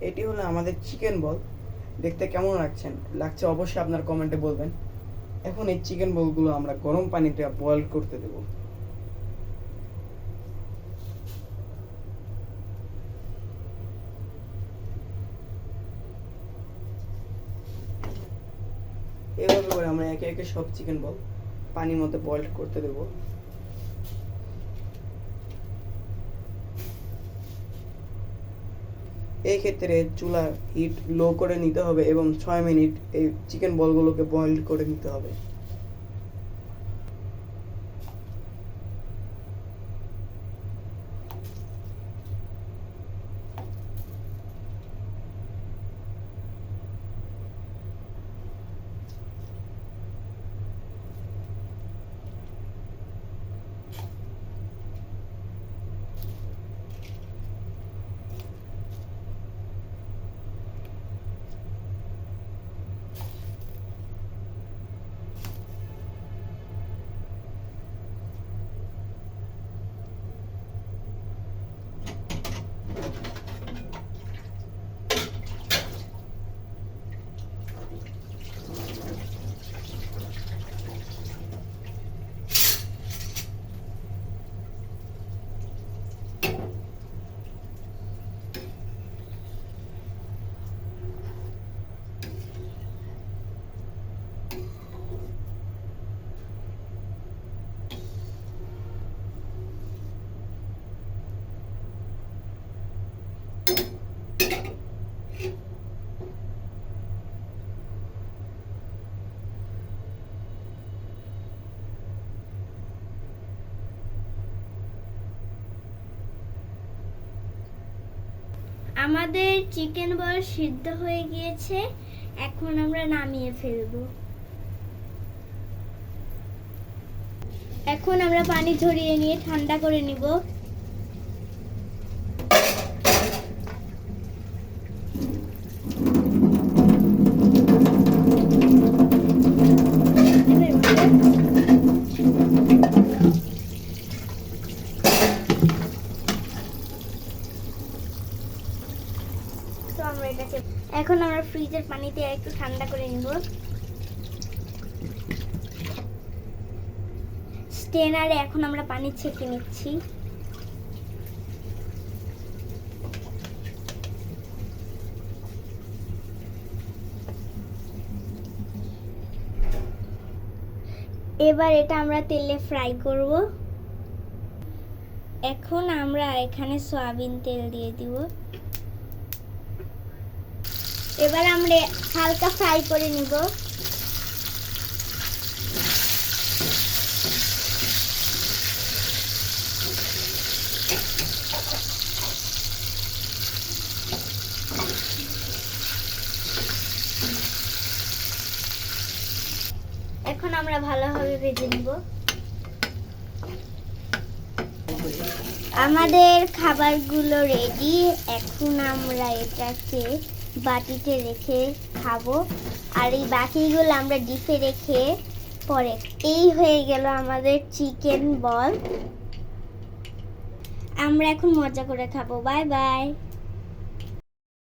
এটি হলো আমাদের চিকেন বল। দেখতে কেমন লাগছে অবশ্যই আপনার কমেন্টে বলবেন। এখন এই চিকেন বলগুলো আমরা গরম পানিতে বয়েল করতে দেব। এভাবে করে আমরা একে একে সব চিকেন বল পানির মধ্যে বয়েল করতে দেব। এই ক্ষেত্রে চুলার হিট লো করে নিতে হবে এবং 6 মিনিট এই চিকেন বলগুলোকে বয়েল করে নিতে হবে। আমাদের চিকেন বল সিদ্ধ হয়ে গিয়েছে, এখন আমরা নামিয়ে ফেলবো। এখন আমরা পানি ঝরিয়ে নিয়ে ঠান্ডা করে নিব। এখন আমরা ফ্রিজের পানিতে একটু ঠান্ডা করে নিব। স্টেনারে এখন আমরা পানি ছেঁকে নিচ্ছি। এবার এটা আমরা তেলে ফ্রাই করব। এখন আমরা এখানে সয়াবিন তেল দিয়ে দিব। এবার আমরা হালকা ফ্রাই করে নিব। এখন আমরা ভালোভাবে ভেজে নিব। আমাদের খাবারগুলো রেডি। এখন আমরা এটাকে বাটিতে রেখে খাবো, আর এই বাকিগুলো আমরা ডিপে রেখে পরে। এই হয়ে গেল আমাদের চিকেন বল। আমরা এখন মজা করে খাবো। Bye bye.